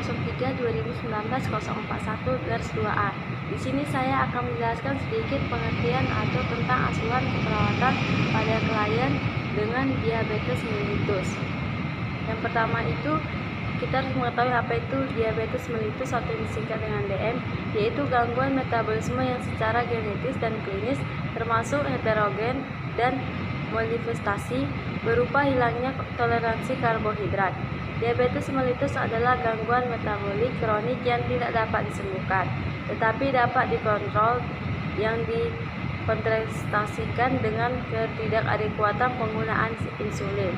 03/2019/041/2A. Di sini saya akan menjelaskan sedikit pengertian atau tentang asuhan keperawatan pada klien dengan diabetes mellitus. Yang pertama itu kita harus mengetahui apa itu diabetes mellitus atau disingkat dengan DM, yaitu gangguan metabolisme yang secara genetis dan klinis termasuk heterogen dan manifestasi berupa hilangnya toleransi karbohidrat. Diabetes mellitus adalah gangguan metabolik kronik yang tidak dapat disembuhkan, tetapi dapat dikontrol yang dikontrastasikan dengan ketidakadekuatan penggunaan insulin.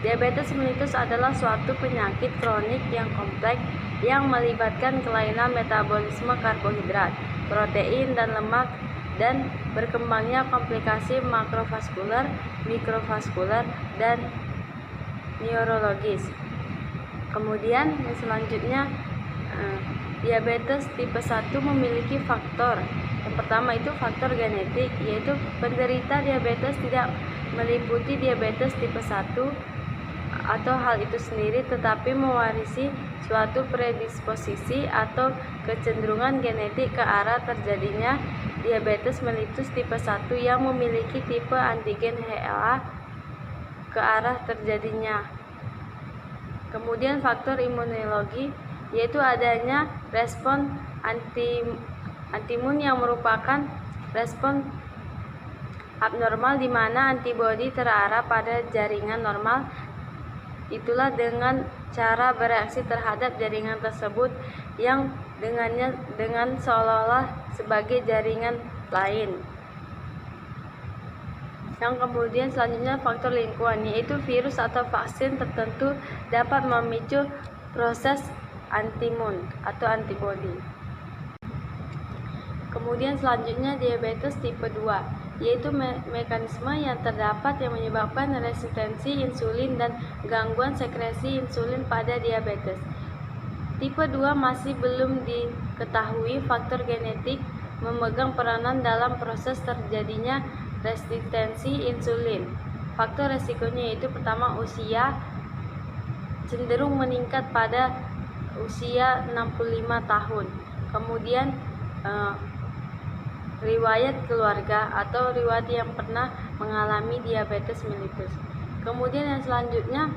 Diabetes mellitus adalah suatu penyakit kronik yang kompleks yang melibatkan kelainan metabolisme karbohidrat, protein, dan lemak dan berkembangnya komplikasi makrovaskular, mikrovaskular, dan neurologis. Kemudian yang selanjutnya, diabetes tipe 1 memiliki faktor. Yang pertama itu faktor genetik, yaitu penderita diabetes tidak meliputi diabetes tipe 1 atau hal itu sendiri, tetapi mewarisi suatu predisposisi atau kecenderungan genetik ke arah terjadinya diabetes mellitus tipe 1 yang memiliki tipe antigen HLA ke arah terjadinya. Kemudian faktor imunologi, yaitu adanya respon antiimun yang merupakan respon abnormal di mana antibodi terarah pada jaringan normal. Itulah dengan cara bereaksi terhadap jaringan tersebut yang dengan seolah-olah sebagai jaringan lain. Yang kemudian selanjutnya faktor lingkungan, yaitu virus atau vaksin tertentu dapat memicu proses antiimun atau antibodi. Kemudian selanjutnya diabetes tipe 2, yaitu mekanisme yang terdapat yang menyebabkan resistensi insulin dan gangguan sekresi insulin pada diabetes. Tipe 2 masih belum diketahui faktor genetik memegang peranan dalam proses terjadinya resistensi insulin. Faktor resikonya yaitu pertama, usia cenderung meningkat pada usia 65 tahun. Kemudian riwayat keluarga atau riwayat yang pernah mengalami diabetes mellitus. Kemudian yang selanjutnya,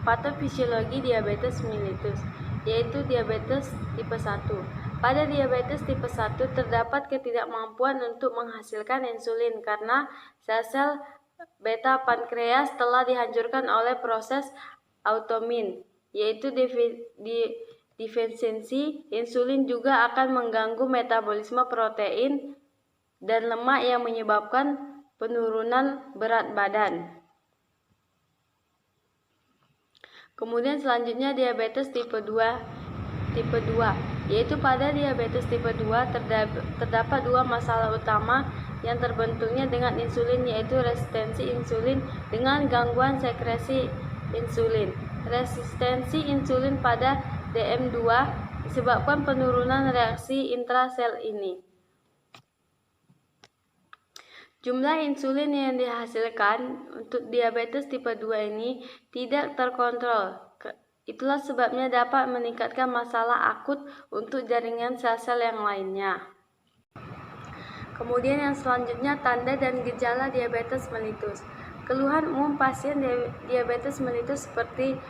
patofisiologi diabetes mellitus, yaitu diabetes tipe 1. Pada diabetes tipe 1 terdapat ketidakmampuan untuk menghasilkan insulin karena sel-sel beta pankreas telah dihancurkan oleh proses autoimun, yaitu defisiensi insulin juga akan mengganggu metabolisme protein dan lemak yang menyebabkan penurunan berat badan. Kemudian selanjutnya diabetes tipe 2, yaitu pada diabetes tipe 2 terdapat dua masalah utama yang terbentuknya dengan insulin, yaitu resistensi insulin dengan gangguan sekresi insulin. Resistensi insulin pada DM2 disebabkan penurunan reaksi intrasel ini. Jumlah insulin yang dihasilkan untuk diabetes tipe 2 ini tidak terkontrol. Itulah sebabnya dapat meningkatkan masalah akut untuk jaringan sel-sel yang lainnya. Kemudian yang selanjutnya, tanda dan gejala diabetes mellitus. Keluhan umum pasien diabetes mellitus seperti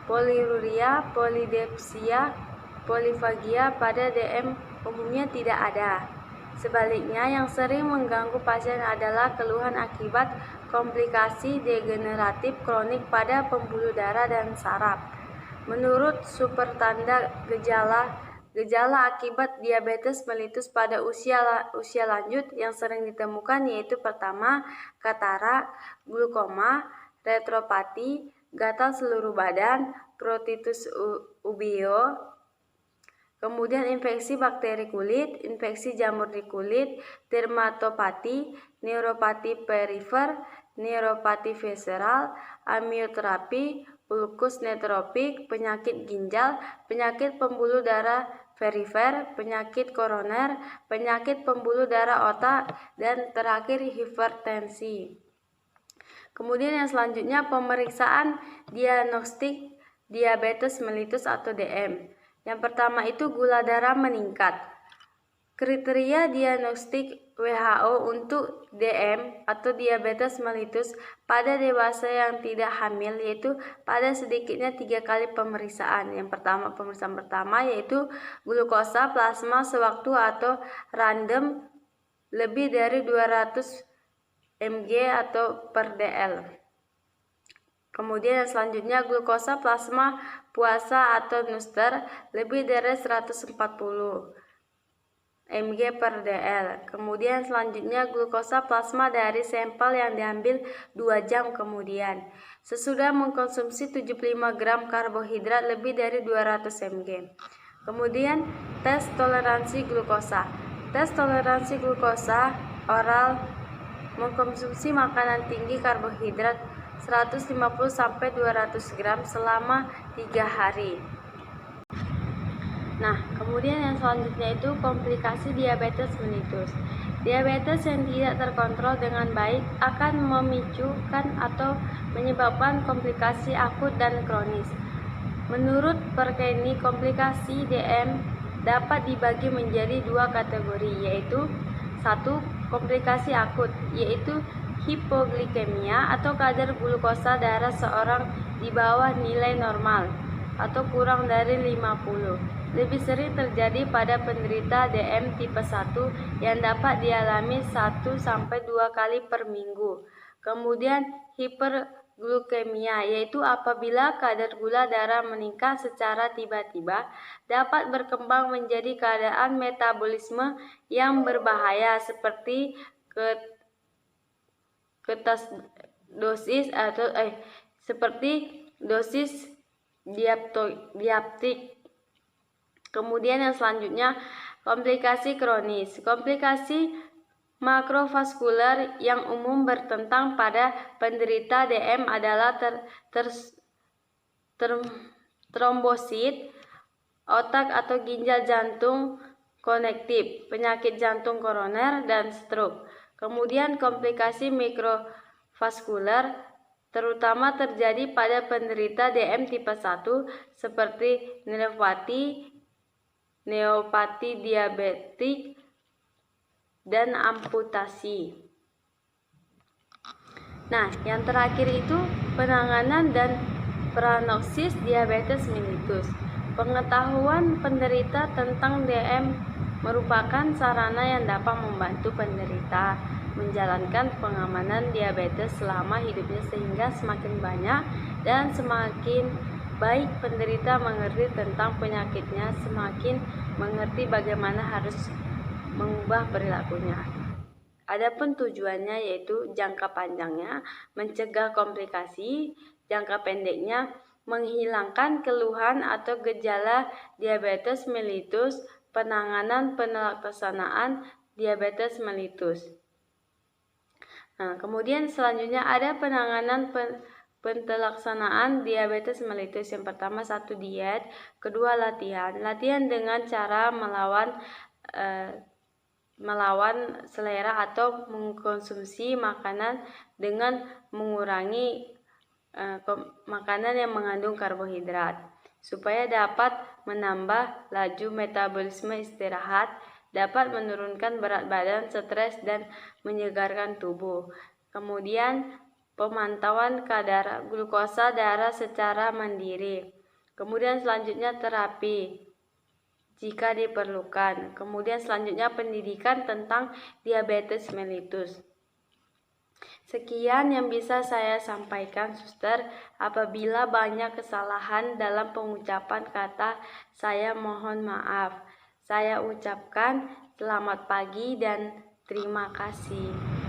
poliuria, polidipsia, polifagia pada DM umumnya tidak ada. Sebaliknya, yang sering mengganggu pasien adalah keluhan akibat komplikasi degeneratif kronik pada pembuluh darah dan saraf. Menurut sumber tanda gejala akibat diabetes mellitus pada usia lanjut yang sering ditemukan yaitu pertama, katarak, glukoma, retropati, gatal seluruh badan, pruritus ubeo, kemudian infeksi bakteri kulit, infeksi jamur di kulit, dermatopati, neuropati perifer, neuropati visceral, amioterapi, ulkus neutropik, penyakit ginjal, penyakit pembuluh darah perifer, penyakit koroner, penyakit pembuluh darah otak, dan terakhir hipertensi. Kemudian yang selanjutnya, pemeriksaan diagnostik diabetes mellitus atau DM. Yang pertama itu gula darah meningkat. Kriteria diagnostik WHO untuk DM atau diabetes mellitus pada dewasa yang tidak hamil yaitu pada sedikitnya 3 kali pemeriksaan. Yang pertama, pemeriksaan pertama yaitu glukosa plasma sewaktu atau random lebih dari 200 mg atau per dl. Kemudian yang selanjutnya glukosa plasma puasa atau nuster lebih dari 140 mg per dl. Kemudian selanjutnya glukosa plasma dari sampel yang diambil 2 jam kemudian. Sesudah mengkonsumsi 75 gram karbohidrat lebih dari 200 mg. Kemudian tes toleransi glukosa. Tes toleransi glukosa oral mengkonsumsi makanan tinggi karbohidrat 150-200 gram selama 3 hari. Nah, kemudian yang selanjutnya itu komplikasi diabetes mellitus. Diabetes yang tidak terkontrol dengan baik akan memicukan atau menyebabkan komplikasi akut dan kronis. Menurut Perkeni, komplikasi DM dapat dibagi menjadi 2 kategori, yaitu 1. Komplikasi akut, yaitu hipoglikemia atau kadar glukosa darah seorang di bawah nilai normal atau kurang dari 50. Lebih sering terjadi pada penderita DM tipe 1 yang dapat dialami 1-2 kali per minggu. Kemudian hiperglukemia, yaitu apabila kadar gula darah meningkat secara tiba-tiba, dapat berkembang menjadi keadaan metabolisme yang berbahaya seperti ketoacidosis atau seperti dosis diabetik. Kemudian yang selanjutnya komplikasi kronis. Komplikasi makrovaskular yang umum bertentang pada penderita DM adalah trombosit otak atau ginjal jantung konektif, penyakit jantung koroner, dan stroke. Kemudian komplikasi mikrovaskular terutama terjadi pada penderita DM tipe 1 seperti neopati diabetik, dan amputasi. Nah, yang terakhir itu penanganan dan prognosis diabetes mellitus. Pengetahuan penderita tentang DM merupakan sarana yang dapat membantu penderita menjalankan pengamanan diabetes selama hidupnya sehingga semakin banyak dan semakin baik penderita mengerti tentang penyakitnya, semakin mengerti bagaimana harus mengubah perilakunya. Adapun tujuannya yaitu jangka panjangnya mencegah komplikasi, jangka pendeknya menghilangkan keluhan atau gejala diabetes mellitus, penanganan pelaksanaan diabetes mellitus. Nah, kemudian selanjutnya ada penanganan pelaksanaan diabetes mellitus. Yang pertama 1 diet, kedua latihan dengan cara melawan selera atau mengkonsumsi makanan dengan mengurangi makanan yang mengandung karbohidrat supaya dapat menambah laju metabolisme, istirahat, dapat menurunkan berat badan, stres, dan menyegarkan tubuh. Kemudian pemantauan kadar glukosa darah secara mandiri. Kemudian selanjutnya terapi jika diperlukan. Kemudian selanjutnya pendidikan tentang diabetes mellitus. Sekian yang bisa saya sampaikan, suster. Apabila banyak kesalahan dalam pengucapan kata, saya mohon maaf. Saya ucapkan selamat pagi dan terima kasih.